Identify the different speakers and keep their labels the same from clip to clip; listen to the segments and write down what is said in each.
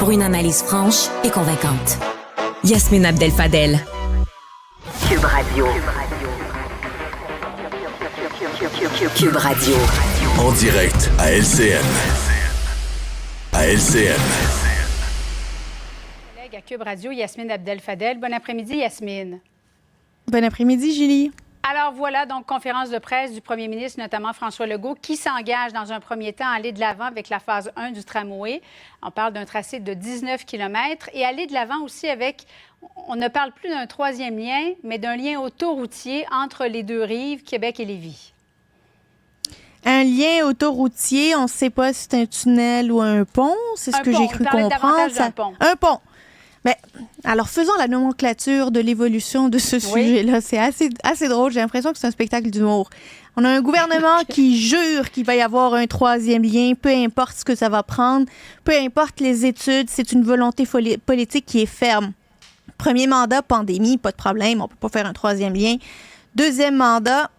Speaker 1: pour une analyse franche et convaincante. Yasmine Abdel-Fadel.
Speaker 2: Cube Radio. Cube Radio.
Speaker 3: En direct à LCN. À LCN.
Speaker 4: Collègue à Cube Radio, Yasmine Abdel-Fadel. Bon après-midi, Yasmine.
Speaker 5: Bon après-midi, Julie.
Speaker 4: Alors voilà, donc, conférence de presse du premier ministre, notamment François Legault, qui s'engage dans un premier temps à aller de l'avant avec la phase 1 du tramway. On parle d'un tracé de 19 km et aller de l'avant aussi avec, on ne parle plus d'un troisième lien, mais d'un lien autoroutier entre les deux rives, Québec et Lévis.
Speaker 5: Un lien autoroutier, on ne sait pas si c'est un tunnel ou un pont, c'est ce que j'ai cru comprendre. Un pont. Mais, alors, faisons la nomenclature de l'évolution de ce sujet-là. C'est assez drôle. J'ai l'impression que c'est un spectacle d'humour. On a un gouvernement qui jure qu'il va y avoir un troisième lien, peu importe ce que ça va prendre, peu importe les études, c'est une volonté politique qui est ferme. Premier mandat, pandémie, pas de problème, on peut pas faire un troisième lien. Deuxième mandat,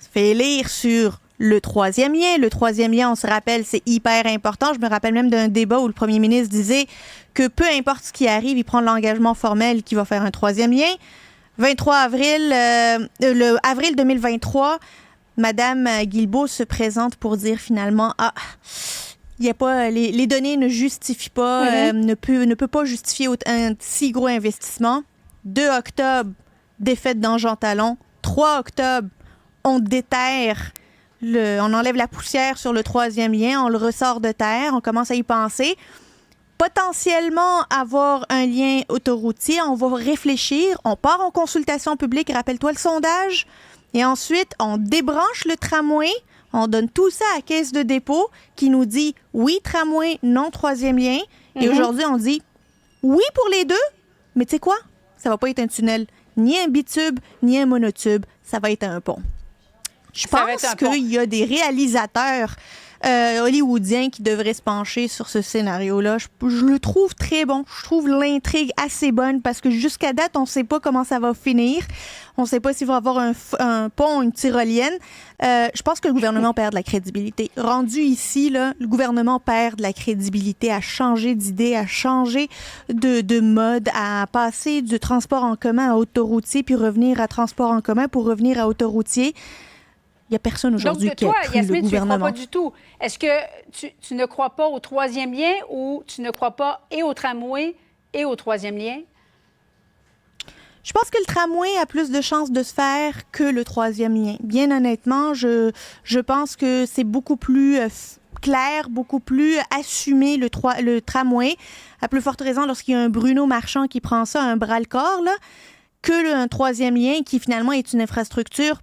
Speaker 5: ça fait élire sur le troisième lien. Le troisième lien, on se rappelle, c'est hyper important. Je me rappelle même d'un débat où le premier ministre disait que peu importe ce qui arrive, il prend l'engagement formel qu'il va faire un troisième lien. 23 avril, le avril 2023, Madame Guilbeault se présente pour dire finalement, il y a pas, les données ne justifient pas, ne peut pas justifier un si gros investissement. 2 octobre, défaite dans Jean Talon. 3 octobre, on déterre. On enlève la poussière sur le troisième lien, on le ressort de terre, on commence à y penser. Potentiellement avoir un lien autoroutier, on va réfléchir, on part en consultation publique, rappelle-toi le sondage, et ensuite on débranche le tramway, on donne tout ça à la Caisse de dépôt qui nous dit oui tramway, non troisième lien, et aujourd'hui on dit oui pour les deux, mais tu sais quoi? Ça va pas être un tunnel, ni un bitube, ni un monotube, ça va être un pont. Je pense qu'il y a des réalisateurs hollywoodiens qui devraient se pencher sur ce scénario-là. Je le trouve très bon. Je trouve l'intrigue assez bonne parce que jusqu'à date, on ne sait pas comment ça va finir. On ne sait pas s'il va y avoir un pont, une tyrolienne. Je pense que le gouvernement perd de la crédibilité. Rendu ici, là, le gouvernement perd de la crédibilité à changer d'idée, à changer de mode, à passer du transport en commun à autoroutier puis revenir à transport en commun pour revenir à autoroutier. Il n'y a personne aujourd'hui qui a cru
Speaker 4: Yasmine,
Speaker 5: le gouvernement.
Speaker 4: tu ne crois pas du tout. Est-ce que tu ne crois pas au troisième lien ou tu ne crois pas et au tramway et au troisième lien?
Speaker 5: Je pense que le tramway a plus de chances de se faire que le troisième lien. Bien honnêtement, je pense que c'est beaucoup plus clair, beaucoup plus assumé le tramway. À plus forte raison lorsqu'il y a un Bruno Marchand qui prend ça à un bras-le-corps, là, que un troisième lien qui finalement est une infrastructure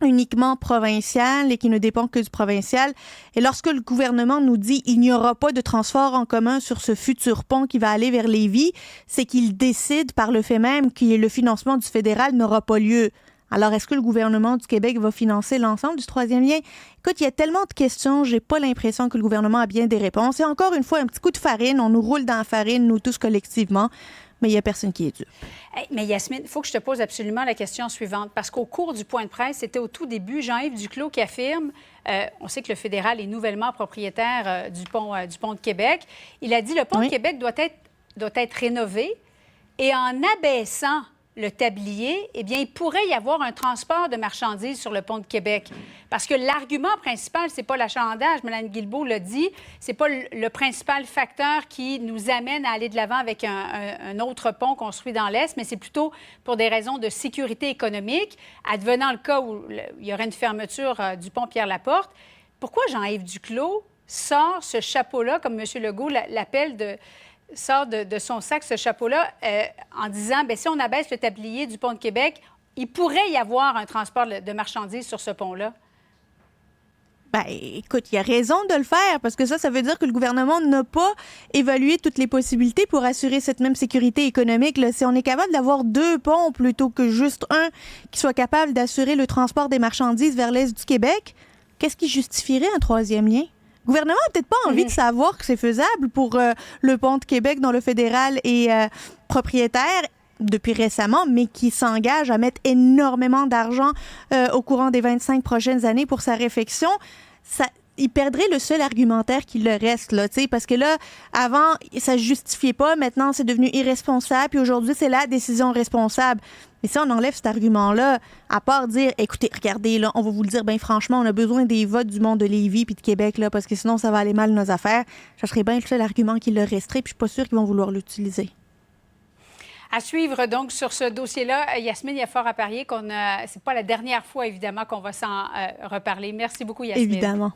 Speaker 5: uniquement provincial et qui ne dépend que du provincial. Et lorsque le gouvernement nous dit qu'il n'y aura pas de transport en commun sur ce futur pont qui va aller vers Lévis, c'est qu'il décide par le fait même que le financement du fédéral n'aura pas lieu. Alors, est-ce que le gouvernement du Québec va financer l'ensemble du troisième lien? Écoute, il y a tellement de questions, j'ai pas l'impression que le gouvernement a bien des réponses. Et encore une fois, un petit coup de farine, on nous roule dans la farine, nous tous collectivement. Mais il n'y a personne qui est dupe.
Speaker 4: Hey, mais Yasmine, il faut que je te pose absolument la question suivante, parce qu'au cours du point de presse, c'était au tout début, Jean-Yves Duclos qui affirme, on sait que le fédéral est nouvellement propriétaire du pont de Québec, il a dit le pont de Québec doit être rénové et en abaissant le tablier, eh bien, il pourrait y avoir un transport de marchandises sur le pont de Québec. Parce que l'argument principal, c'est pas l'achalandage, Mme Guilbeault l'a dit, c'est pas le principal facteur qui nous amène à aller de l'avant avec un autre pont construit dans l'Est, mais c'est plutôt pour des raisons de sécurité économique, advenant le cas où il y aurait une fermeture du pont Pierre-Laporte. Pourquoi Jean-Yves Duclos sort ce chapeau-là, comme M. Legault l'appelle, sort de son sac ce chapeau-là en disant, bien, si on abaisse le tablier du pont de Québec, il pourrait y avoir un transport de marchandises sur ce pont-là?
Speaker 5: Ben, écoute, il y a raison de le faire parce que ça veut dire que le gouvernement n'a pas évalué toutes les possibilités pour assurer cette même sécurité économique. Là, si on est capable d'avoir 2 ponts plutôt que juste un qui soit capable d'assurer le transport des marchandises vers l'Est du Québec, qu'est-ce qui justifierait un troisième lien? Le gouvernement n'a peut-être pas envie de savoir que c'est faisable pour le pont de Québec dont le fédéral est propriétaire depuis récemment, mais qui s'engage à mettre énormément d'argent au courant des 25 prochaines années pour sa réfection. il perdrait le seul argumentaire qui le reste, là, parce que là, avant, ça ne justifiait pas. Maintenant, c'est devenu irresponsable. Puis aujourd'hui, c'est la décision responsable. Mais si on enlève cet argument-là, à part dire, écoutez, regardez, là, on va vous le dire, bien franchement, on a besoin des votes du monde de Lévis puis de Québec, là, parce que sinon, ça va aller mal nos affaires. Ça serait bien le seul argument qui le resterait, puis je suis pas sûre qu'ils vont vouloir l'utiliser.
Speaker 4: À suivre donc sur ce dossier-là, Yasmine, il y a fort à parier c'est pas la dernière fois, évidemment, qu'on va s'en reparler. Merci beaucoup, Yasmine.
Speaker 5: Évidemment.